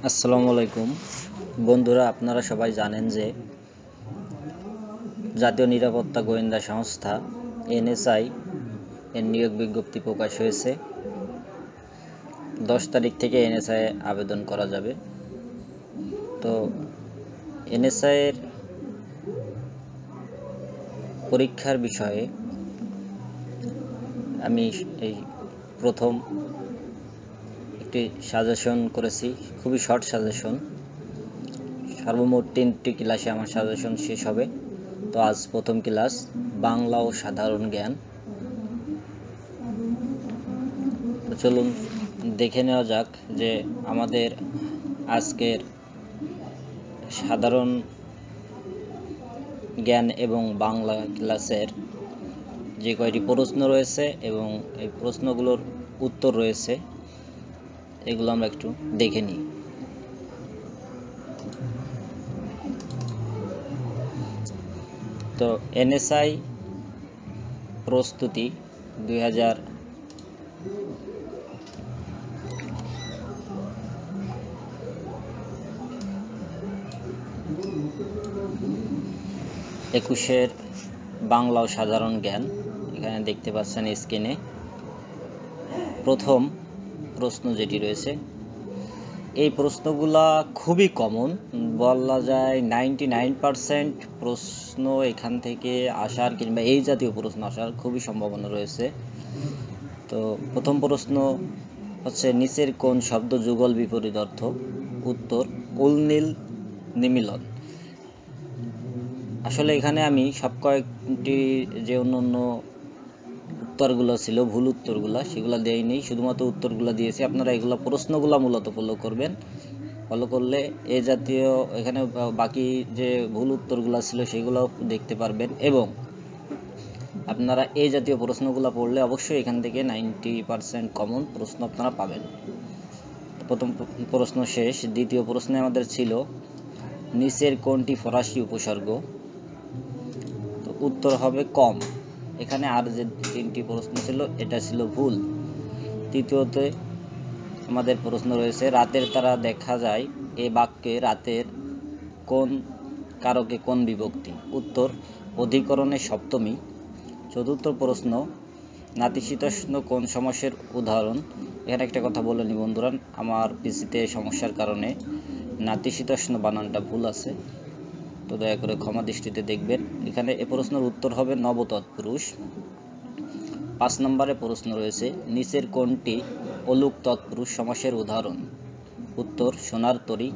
আসসালামু আলাইকুম বন্ধুরা, আপনারা সবাই জানেন যে জাতীয় নিরাপত্তা গোয়েন্দা সংস্থা এনএসআই এর নিয়োগ বিজ্ঞপ্তি প্রকাশ হয়েছে। 10 তারিখ থেকে এনএসআই আবেদন করা যাবে। তো এনএসআই এর পরীক্ষার বিষয়ে আমি এই প্রথম একটি সাজেশন করেছি, খুবই শর্ট সাজেশন। সর্বমোট 3টি ক্লাসে আমার সাজেশন শেষ হবে। তো আজ প্রথম ক্লাস, বাংলা ও সাধারণ জ্ঞান। তো চলুন দেখে নেওয়া যাক যে আমাদের আজকের সাধারণ জ্ঞান এবং বাংলা ক্লাসের যে কয়টি প্রশ্ন রয়েছে এবং এই প্রশ্নগুলোর উত্তর রয়েছে, এগুলো আমরা একটু দেখে নিই। তো এনএসআই প্রস্তুতি 2021-এর বাংলা ও সাধারণ জ্ঞান, এখানে দেখতে পাচ্ছেন স্ক্রিনে প্রথম প্রশ্ন যেটি রয়েছে। এই প্রশ্নগুলা খুবই কমন, বলা যায় 99% প্রশ্ন এখান থেকে আসার কিংবা এই জাতীয় প্রশ্ন আসার খুবই সম্ভাবনা রয়েছে। তো প্রথম প্রশ্ন হচ্ছে, নিচের কোন শব্দ যুগল বিপরীত অর্থ? উত্তর, উলনীল নিমিলন। আসলে এখানে আমি সব কয়েকটি যে অন্য উত্তরগুলো ছিল, ভুল উত্তরগুলো, সেগুলো দেয়নি, শুধুমাত্র উত্তরগুলো দিয়েছি। আপনারা এগুলো প্রশ্নগুলো মূলত ফলো করবেন। ফলো করলে এ জাতীয় এখানে বাকি যে ভুল উত্তরগুলো ছিল সেগুলো দেখতে পারবেন, এবং আপনারা এই জাতীয় প্রশ্নগুলো পড়লে অবশ্যই এখান থেকে 90% কমন প্রশ্ন আপনারা পাবেন। প্রথম প্রশ্ন শেষ। দ্বিতীয় প্রশ্নে আমাদের ছিল, নিচের কোনটি ফরাসি উপসর্গ? তো উত্তর হবে কম। এখানে আর যে 3টি প্রশ্ন ছিল এটা ছিল ভুল। তৃতীয়তে আমাদের প্রশ্ন রয়েছে, রাতের তারা দেখা যায় এ বাক্যে রাতের কোন কারকে কোন বিভক্তি? উত্তর, অধিকরণের সপ্তমী। চতুর্থ প্রশ্ন, নাতিশীতোষ্ণ কোন সমাসের উদাহরণ? এখানে একটা কথা বলে নি বন্ধুরা, আমার পিসিতে সমস্যার কারণে নাতিশীতোষ্ণ বানানটা ভুল আছে, তো দয়া করে ক্ষমা দৃষ্টিতে দেখবেন। এখানে এ প্রশ্নের উত্তর হবে নবতৎপুরুষ। 5 নম্বরে প্রশ্ন রয়েছে, নিচের কোনটি অলুক তৎপুরুষ সমাসের উদাহরণ? উত্তর, সোনার তরী।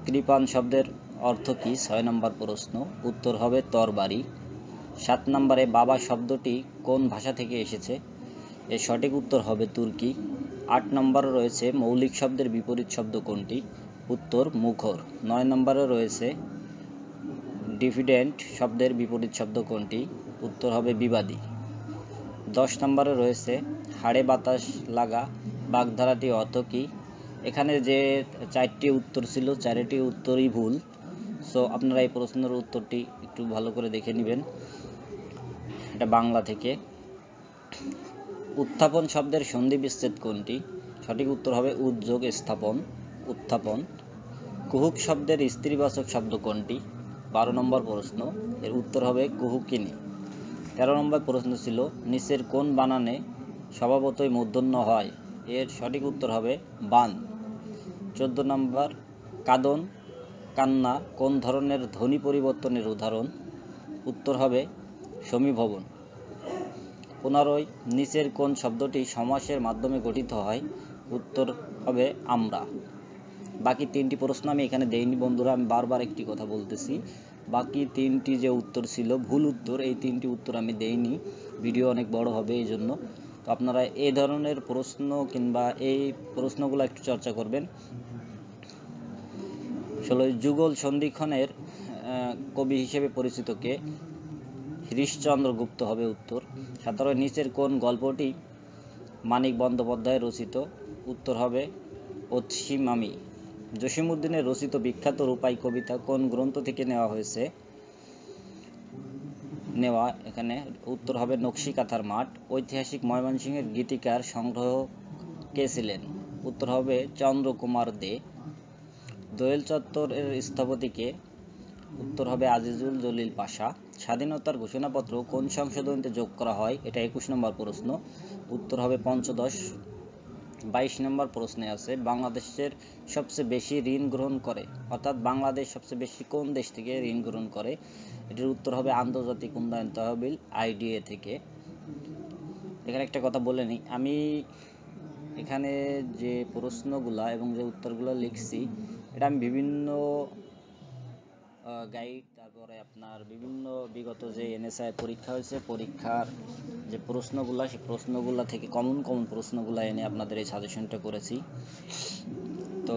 কৃপান শব্দের অর্থ কি? 6 নম্বর প্রশ্ন। উত্তর হবে তরবারি। 7 নম্বরে বাবা শব্দটি কোন ভাষা থেকে এসেছে? এর সঠিক উত্তর হবে তুর্কি। 8 নম্বরে রয়েছে, মৌলিক শব্দের বিপরীত শব্দ কোনটি? উত্তর, মুখর। 9 নম্বরে রয়েছে, ডিফিডেন্ট শব্দের বিপরীত শব্দ কোনটি? উত্তর হবে বিবাদী। 10 নম্বরে রয়েছে, হাড়ে বাতাস লাগা বাগধারাটি অর্থ কি? এখানে যে 4টি উত্তর ছিল, 4টি উত্তরই ভুল। সো আপনারা এই প্রশ্নের উত্তরটি একটু ভালো করে দেখে নেবেন, এটা বাংলা থেকে। উত্থাপন শব্দের সন্ধি বিচ্ছেদ কোনটি? সঠিক উত্তর হবে উদ্যোগ স্থাপন, উত্থাপন। কুহুক শব্দের স্ত্রীবাচক শব্দ কোনটি? 12 নম্বর প্রশ্ন, এর উত্তর হবে কুহুকিনী। 13 নম্বর প্রশ্ন ছিল, নিচের কোন বানানে স্বভাবতই মূর্ধন্য হয়? এর সঠিক উত্তর হবে বান। 14 নম্বর, কাদন কান্না কোন ধরনের ধ্বনি পরিবর্তনের উদাহরণ? উত্তর হবে সমীভবন। 15, নিচের কোন শব্দটি সমাসের মাধ্যমে গঠিত হয়? উত্তর হবে আমরা। বাকি 3টি প্রশ্ন আমি এখানে দেইনি বন্ধুরা, আমি বারবার একটি কথা বলতেছি, বাকি 3টি যে উত্তর ছিল ভুল উত্তর, এই 3টি উত্তর আমি দেইনি, ভিডিও অনেক বড় হবে এই জন্য। তো আপনারা এই ধরনের প্রশ্ন কিংবা এই প্রশ্নগুলো একটু চর্চা করবেন। 16, যুগল সন্ধিক্ষণের কবি হিসেবে পরিচিত কে? হরিশ্চন্দ্র গুপ্ত হবে উত্তর। 17, নিচের কোন গল্পটি মানিক বন্দ্যোপাধ্যায় রচিত? উত্তর হবে অছিমামি। জসীমউদ্দিনের রচিত বিখ্যাত রূপাই কবিতা কোন গ্রন্থ থেকে নেওয়া হয়েছে? এখানে উত্তর হবে নকশি কাঁথার মাঠ। ঐতিহাসিক ময়মনসিংহের গীতিকার সংগ্রহ কে ছিলেন? উত্তর হবে চন্দ্রকুমার দে। দোয়েল চত্বরের স্থপতিকে? উত্তর হবে আজিজুল জলিল পাশা। স্বাধীনতার ঘোষণাপত্র কোন সংশোধনীতে যোগ করা হয়? এটা 21 নম্বর প্রশ্ন। উত্তর হবে পঞ্চদশ। 22 নম্বর প্রশ্নে আছে বাংলাদেশের সবচেয়ে বেশি ঋণ গ্রহণ করে, অর্থাৎ বাংলাদেশ সবচেয়ে বেশি কোন দেশ থেকে ঋণ গ্রহণ করে? এটির উত্তর হবে আন্তর্জাতিক উন্নয়ন তহবিল আইডিএ থেকে। এখানে একটা কথা বলে নিই, আমি এখানে যে প্রশ্নগুলা এবং যে উত্তরগুলো লিখছি এটা আমি বিভিন্ন গাইড, তারপরে আপনার বিভিন্ন বিগত যে এনএসআই পরীক্ষা হয়েছে পরীক্ষার যে প্রশ্নগুলা সেই প্রশ্নগুলা থেকে কমন প্রশ্নগুলা এনে আপনাদের এই সাজেশনটা করেছি। তো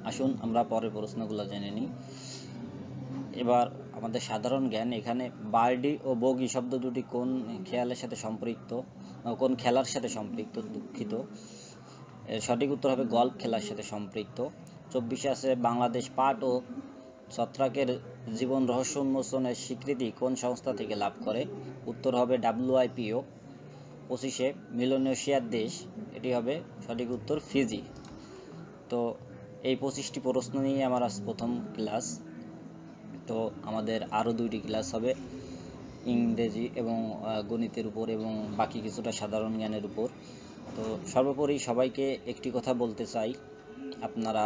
আসুন আমরা পরের প্রশ্নগুলো জেনে নিই। এবার আমাদের সাধারণ জ্ঞান, এখানে বার্ডি ও বগি শব্দ দুটি কোন খেলার সাথে সম্পৃক্ত? দুঃখিত, এর সঠিক উত্তর হবে গল্ফ খেলার সাথে সম্পৃক্ত। 24 আছে বাংলাদেশ পাট ও ছত্রাকের জীবন রহস্য উন্মোচনের স্বীকৃতি কোন সংস্থা থেকে লাভ করে? উত্তর হবে WIPO। 25 মিলেনিয়ার দেশ? এটি হবে সঠিক উত্তর ফিজি। তো এই 25টি প্রশ্ন নিয়ে আমার আজ প্রথম ক্লাস। তো আমাদের আরও 2টি ক্লাস হবে ইংরেজি এবং গণিতের উপর এবং বাকি কিছুটা সাধারণ জ্ঞানের উপর। তো সর্বোপরি সবাইকে একটি কথা বলতে চাই, আপনারা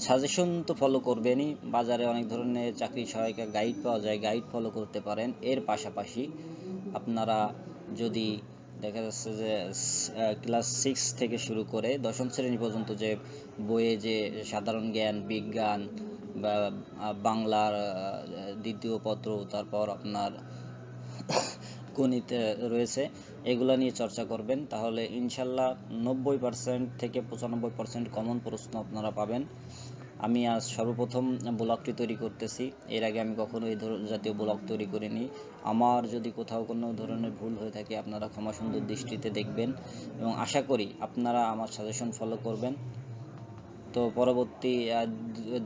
সাজেশন তো ফলো করবেনই, বাজারে অনেক ধরনের চাকরি সহায়িকা গাইড পাওয়া যায়, গাইড ফলো করতে পারেন। এর পাশাপাশি আপনারা যদি দেখা যাচ্ছে যে ক্লাস 6 থেকে শুরু করে 10ম শ্রেণী পর্যন্ত যে বইয়ে যে সাধারণ জ্ঞান, বিজ্ঞান বা বাংলার দ্বিতীয় পত্র, তারপর আপনার গণিত রয়েছে, এগুলা নিয়ে চর্চা করবেন, তাহলে ইনশাল্লাহ 90% থেকে 95% কমন প্রশ্ন আপনারা পাবেন। আমি আজ সর্বপ্রথম ব্লগটি তৈরি করতেছি, এর আগে আমি কখনো এই জাতীয় ব্লগ তৈরি করিনি। আমার যদি কোথাও কোনো ধরনের ভুল হয়ে থাকে আপনারা ক্ষমা সুন্দর দৃষ্টিতে দেখবেন এবং আশা করি আপনারা আমার সাজেশন ফলো করবেন। তো পরবর্তী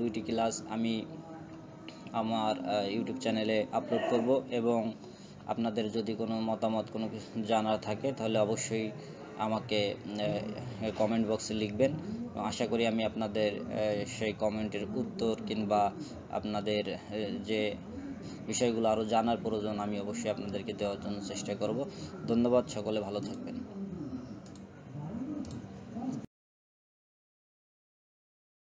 2টি ক্লাস আমি আমার ইউটিউব চ্যানেলে আপলোড করব এবং আপনাদের যদি কোনো মতামত, কোনো কিছু জানার থাকে তাহলে অবশ্যই আমাকে কমেন্ট বক্সে লিখবেন। আশা করি আমি আপনাদের সেই কমেন্টের উত্তর কিংবা আপনাদের যে বিষয়গুলো আরও জানার প্রয়োজন আমি অবশ্যই আপনাদেরকে দেওয়ার জন্য চেষ্টা করব। ধন্যবাদ, সকলে ভালো থাকবেন।